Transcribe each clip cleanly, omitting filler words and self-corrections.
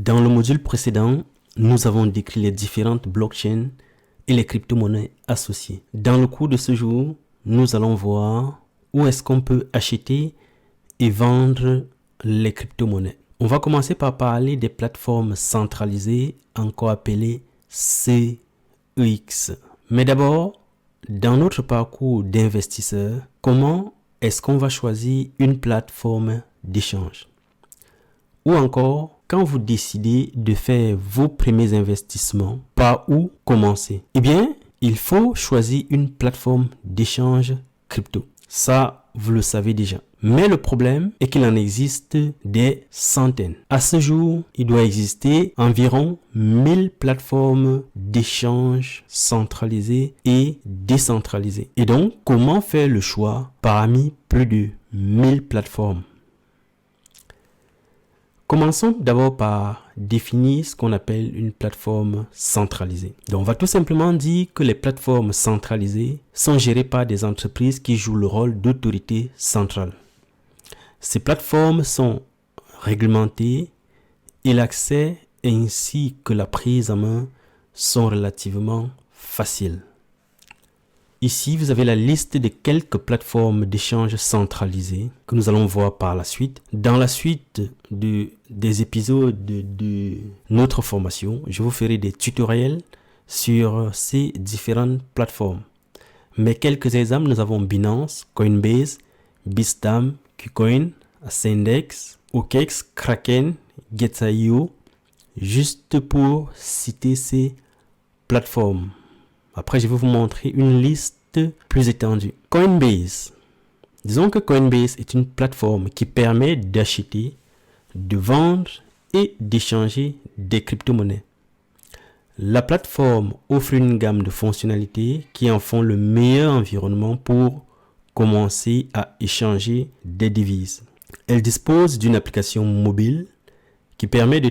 Dans le module précédent, nous avons décrit les différentes blockchains et les crypto-monnaies associées. Dans le cours de ce jour, nous allons voir où est-ce qu'on peut acheter et vendre les crypto-monnaies. On va commencer par parler des plateformes centralisées, encore appelées CEX. Mais d'abord, dans notre parcours d'investisseur, comment est-ce qu'on va choisir une plateforme d'échange? Ou encore, quand vous décidez de faire vos premiers investissements, par où commencer? Eh bien, il faut choisir une plateforme d'échange crypto. Ça, vous le savez déjà. Mais le problème est qu'il en existe des centaines. À ce jour, il doit exister environ 1000 plateformes d'échange centralisées et décentralisées. Et donc, comment faire le choix parmi plus de 1000 plateformes? Commençons d'abord par définir ce qu'on appelle une plateforme centralisée. Donc, on va tout simplement dire que les plateformes centralisées sont gérées par des entreprises qui jouent le rôle d'autorité centrale. Ces plateformes sont réglementées et l'accès ainsi que la prise en main sont relativement faciles. Ici, vous avez la liste de quelques plateformes d'échange centralisées que nous allons voir par la suite. Dans la suite des épisodes de notre formation, je vous ferai des tutoriels sur ces différentes plateformes. Mais quelques exemples, nous avons Binance, Coinbase, Bitstamp, KuCoin, Ascendex, OKEx, Kraken, Gate.io, juste pour citer ces plateformes. Après, je vais vous montrer une liste plus étendue. Coinbase. Disons que Coinbase est une plateforme qui permet d'acheter, de vendre et d'échanger des crypto-monnaies. La plateforme offre une gamme de fonctionnalités qui en font le meilleur environnement pour commencer à échanger des devises. Elle dispose d'une application mobile qui permet de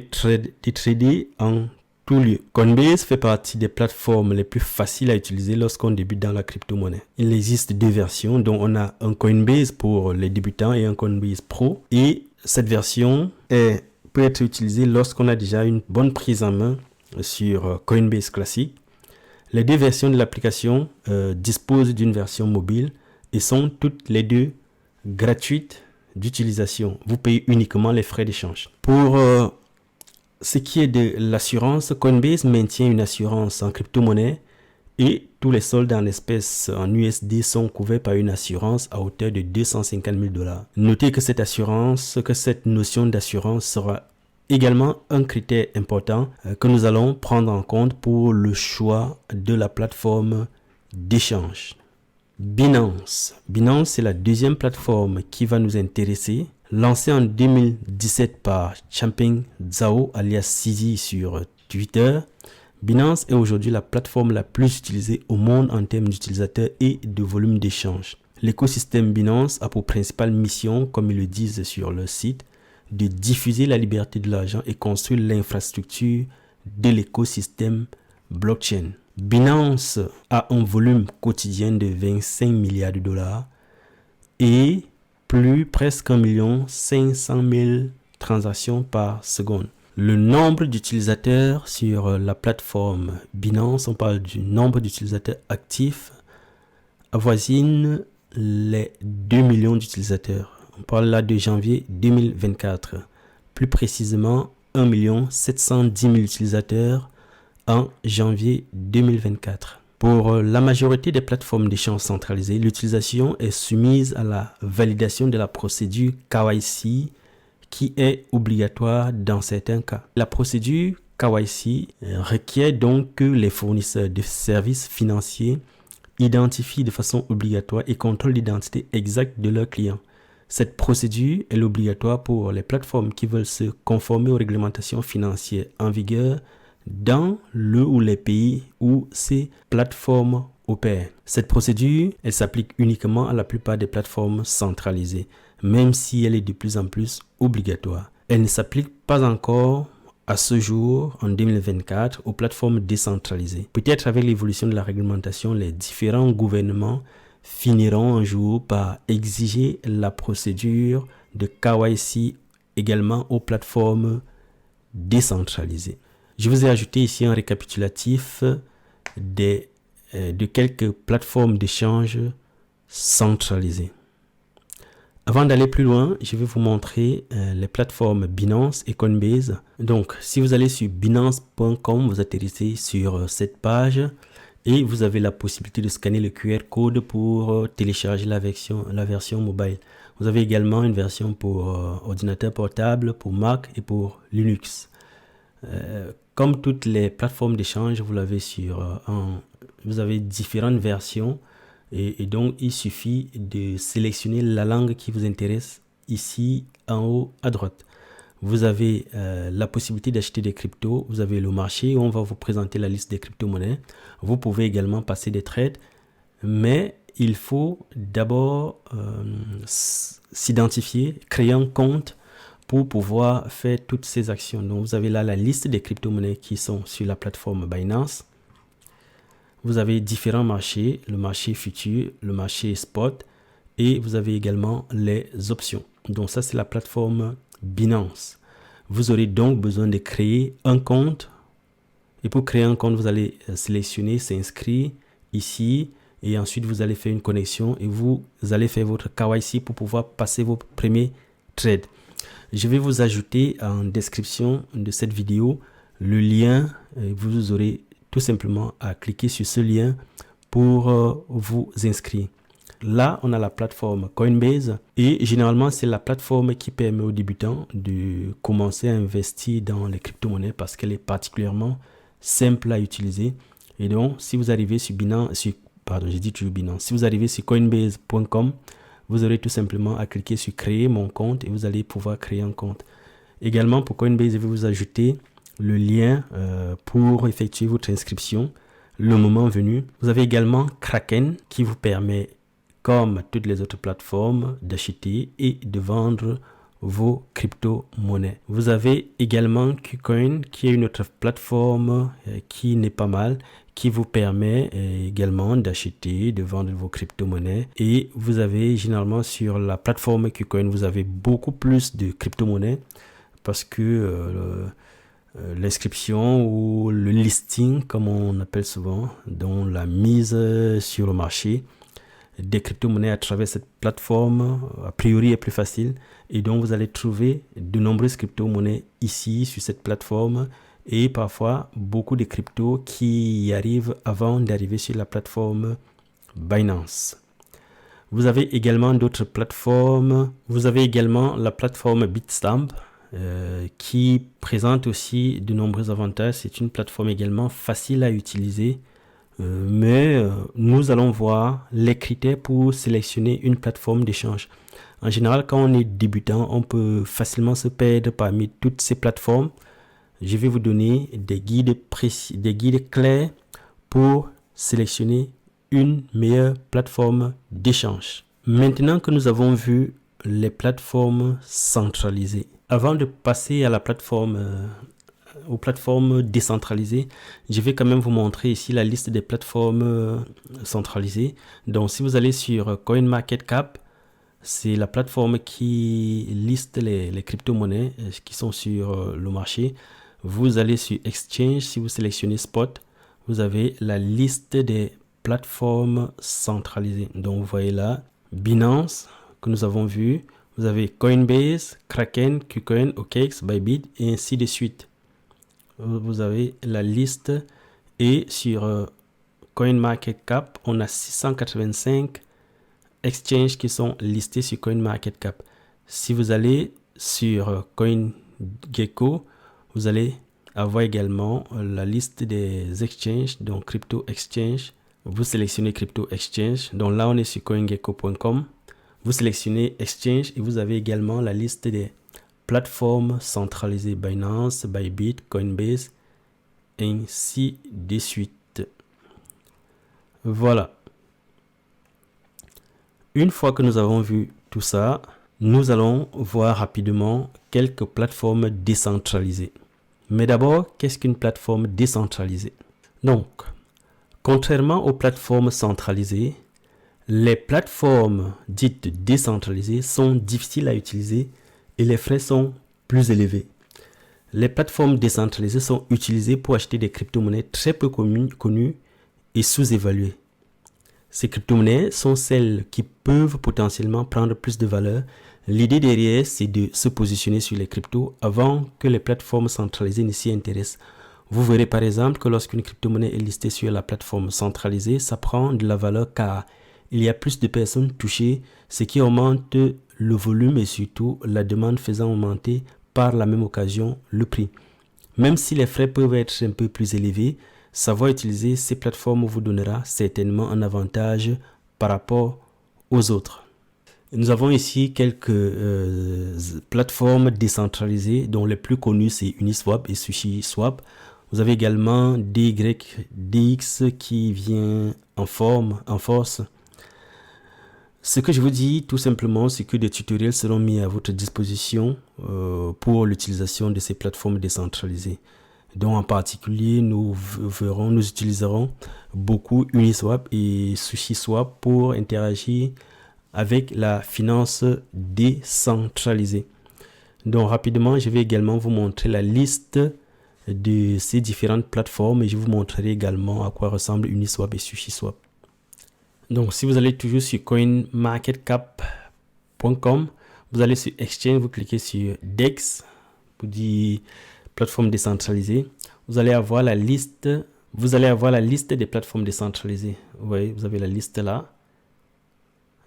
trader en tout lieu. Coinbase fait partie des plateformes les plus faciles à utiliser lorsqu'on débute dans la crypto-monnaie. Il existe deux versions, dont on a un Coinbase pour les débutants et un Coinbase Pro. Et cette version peut être utilisée lorsqu'on a déjà une bonne prise en main sur Coinbase classique. Les deux versions de l'application disposent d'une version mobile et sont toutes les deux gratuites d'utilisation. Vous payez uniquement les frais d'échange. Pour ce qui est de l'assurance, Coinbase maintient une assurance en crypto-monnaie et tous les soldes en espèces en USD sont couverts par une assurance à hauteur de 250 000 $. Notez que cette notion d'assurance sera également un critère important que nous allons prendre en compte pour le choix de la plateforme d'échange. Binance. Binance, c'est la deuxième plateforme qui va nous intéresser. Lancée en 2017 par Changpeng Zhao alias CZ sur Twitter, Binance est aujourd'hui la plateforme la plus utilisée au monde en termes d'utilisateurs et de volume d'échange. L'écosystème Binance a pour principale mission, comme ils le disent sur leur site, de diffuser la liberté de l'argent et construire l'infrastructure de l'écosystème blockchain. Binance a un volume quotidien de 25 milliards de dollars et presque 1 500 000 transactions par seconde. Le nombre d'utilisateurs sur la plateforme Binance, on parle du nombre d'utilisateurs actifs, avoisine les 2 millions d'utilisateurs. On parle là de janvier 2024. Plus précisément, 1 710 000 utilisateurs en janvier 2024. Pour la majorité des plateformes d'échange centralisées, l'utilisation est soumise à la validation de la procédure KYC qui est obligatoire dans certains cas. La procédure KYC requiert donc que les fournisseurs de services financiers identifient de façon obligatoire et contrôlent l'identité exacte de leurs clients. Cette procédure est obligatoire pour les plateformes qui veulent se conformer aux réglementations financières en vigueur dans le ou les pays où ces plateformes opèrent. Cette procédure, elle s'applique uniquement à la plupart des plateformes centralisées, même si elle est de plus en plus obligatoire. Elle ne s'applique pas encore à ce jour, en 2024, aux plateformes décentralisées. Peut-être avec l'évolution de la réglementation, les différents gouvernements finiront un jour par exiger la procédure de KYC également aux plateformes décentralisées. Je vous ai ajouté ici un récapitulatif de quelques plateformes d'échange centralisées. Avant d'aller plus loin, je vais vous montrer les plateformes Binance et Coinbase. Donc, si vous allez sur binance.com, vous atterrissez sur cette page et vous avez la possibilité de scanner le QR code pour télécharger la version mobile. Vous avez également une version pour ordinateur portable, pour Mac et pour Linux. Comme toutes les plateformes d'échange, vous avez différentes versions. Et donc, il suffit de sélectionner la langue qui vous intéresse ici en haut à droite. Vous avez la possibilité d'acheter des cryptos. Vous avez le marché où on va vous présenter la liste des crypto-monnaies. Vous pouvez également passer des trades. Mais il faut d'abord s'identifier, créer un compte pour pouvoir faire toutes ces actions. Donc, vous avez là la liste des crypto-monnaies qui sont sur la plateforme Binance. Vous avez différents marchés, le marché futur, le marché spot et vous avez également les options. Donc ça, c'est la plateforme Binance. Vous aurez donc besoin de créer un compte. Et pour créer un compte, vous allez sélectionner, s'inscrire ici. Et ensuite, vous allez faire une connexion et vous allez faire votre KYC pour pouvoir passer vos premiers trades. Je vais vous ajouter en description de cette vidéo le lien. Vous aurez tout simplement à cliquer sur ce lien pour vous inscrire. Là, on a la plateforme Coinbase et généralement, c'est la plateforme qui permet aux débutants de commencer à investir dans les crypto-monnaies parce qu'elle est particulièrement simple à utiliser. Et donc, si vous arrivez sur si vous arrivez sur coinbase.com, vous aurez tout simplement à cliquer sur créer mon compte et vous allez pouvoir créer un compte. Également, pour Coinbase, je vais vous ajouter le lien pour effectuer votre inscription le moment venu. Vous avez également Kraken qui vous permet, comme toutes les autres plateformes, d'acheter et de vendre vos crypto-monnaies. Vous avez également KuCoin qui est une autre plateforme qui n'est pas mal, qui vous permet également d'acheter, de vendre vos crypto-monnaies. Et vous avez généralement sur la plateforme KuCoin, vous avez beaucoup plus de crypto-monnaies parce que l'inscription ou le listing, comme on appelle souvent, dont la mise sur le marché des crypto-monnaies à travers cette plateforme, a priori, est plus facile. Et donc, vous allez trouver de nombreuses crypto-monnaies ici, sur cette plateforme, et parfois beaucoup de cryptos qui y arrivent avant d'arriver sur la plateforme Binance. Vous avez également d'autres plateformes. Vous avez également la plateforme Bitstamp, qui présente aussi de nombreux avantages. C'est une plateforme également facile à utiliser, mais nous allons voir les critères pour sélectionner une plateforme d'échange. En général, quand on est débutant, on peut facilement se perdre parmi toutes ces plateformes. Je vais vous donner des guides précis, des guides clairs pour sélectionner une meilleure plateforme d'échange. Maintenant que nous avons vu les plateformes centralisées, avant de passer à la plateforme, aux plateformes décentralisées, je vais quand même vous montrer ici la liste des plateformes centralisées. Donc, si vous allez sur CoinMarketCap, c'est la plateforme qui liste les crypto-monnaies qui sont sur le marché. Vous allez sur Exchange, si vous sélectionnez Spot, vous avez la liste des plateformes centralisées. Donc, vous voyez là, Binance, que nous avons vu. Vous avez Coinbase, Kraken, KuCoin, OKX, Bybit et ainsi de suite. Vous avez la liste et sur CoinMarketCap, on a 685 exchanges qui sont listés sur CoinMarketCap. Si vous allez sur CoinGecko, vous allez avoir également la liste des exchanges, donc Crypto Exchange. Vous sélectionnez Crypto Exchange. Donc là, on est sur CoinGecko.com. Vous sélectionnez Exchange et vous avez également la liste des plateformes centralisées Binance, Bybit, Coinbase, ainsi de suite. Voilà. Une fois que nous avons vu tout ça, nous allons voir rapidement quelques plateformes décentralisées. Mais d'abord, qu'est-ce qu'une plateforme décentralisée? Donc, contrairement aux plateformes centralisées, les plateformes dites décentralisées sont difficiles à utiliser et les frais sont plus élevés. Les plateformes décentralisées sont utilisées pour acheter des crypto-monnaies très peu connues et sous-évaluées. Ces crypto-monnaies sont celles qui peuvent potentiellement prendre plus de valeur. L'idée derrière, c'est de se positionner sur les cryptos avant que les plateformes centralisées ne s'y intéressent. Vous verrez par exemple que lorsqu'une crypto-monnaie est listée sur la plateforme centralisée, ça prend de la valeur car il y a plus de personnes touchées, ce qui augmente le volume et surtout la demande faisant augmenter par la même occasion le prix. Même si les frais peuvent être un peu plus élevés, savoir utiliser ces plateformes vous donnera certainement un avantage par rapport aux autres. Nous avons ici quelques plateformes décentralisées dont les plus connues c'est Uniswap et SushiSwap. Vous avez également DYDX qui vient en force. Ce que je vous dis tout simplement, c'est que des tutoriels seront mis à votre disposition pour l'utilisation de ces plateformes décentralisées. Donc en particulier, nous utiliserons beaucoup Uniswap et SushiSwap pour interagir avec la finance décentralisée. Donc rapidement, je vais également vous montrer la liste de ces différentes plateformes et je vous montrerai également à quoi ressemble Uniswap et SushiSwap. Donc, si vous allez toujours sur coinmarketcap.com, vous allez sur Exchange, vous cliquez sur DEX, pour dire plateforme décentralisée. Vous allez avoir la liste des plateformes décentralisées. Vous voyez, vous avez la liste là.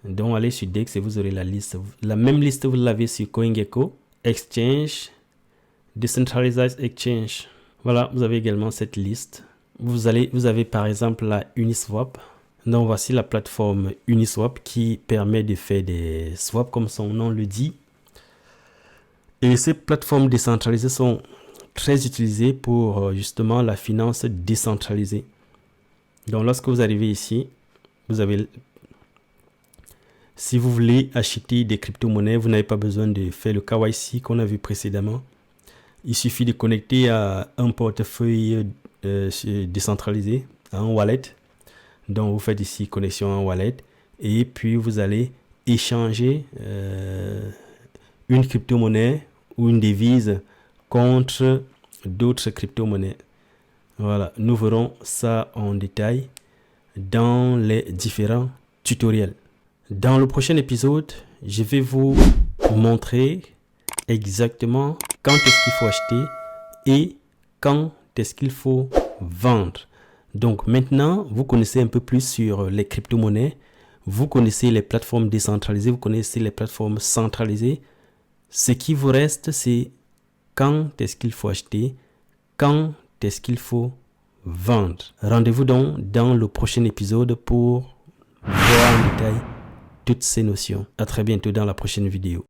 Donc, allez sur DEX et vous aurez la liste. La même liste, vous l'avez sur CoinGecko, Exchange, Decentralized Exchange. Voilà, vous avez également cette liste. Vous avez par exemple la Uniswap. Donc voici la plateforme Uniswap qui permet de faire des swaps comme son nom le dit. Et ces plateformes décentralisées sont très utilisées pour justement la finance décentralisée. Donc lorsque vous arrivez ici, si vous voulez acheter des crypto-monnaies, vous n'avez pas besoin de faire le KYC qu'on a vu précédemment. Il suffit de connecter à un portefeuille décentralisé, à un wallet. Donc, vous faites ici connexion en wallet et puis vous allez échanger une crypto-monnaie ou une devise contre d'autres crypto-monnaies. Voilà, nous verrons ça en détail dans les différents tutoriels. Dans le prochain épisode, je vais vous montrer exactement quand est-ce qu'il faut acheter et quand est-ce qu'il faut vendre. Donc maintenant, vous connaissez un peu plus sur les crypto-monnaies, vous connaissez les plateformes décentralisées, vous connaissez les plateformes centralisées. Ce qui vous reste, c'est quand est-ce qu'il faut acheter, quand est-ce qu'il faut vendre. Rendez-vous donc dans le prochain épisode pour voir en détail toutes ces notions. À très bientôt dans la prochaine vidéo.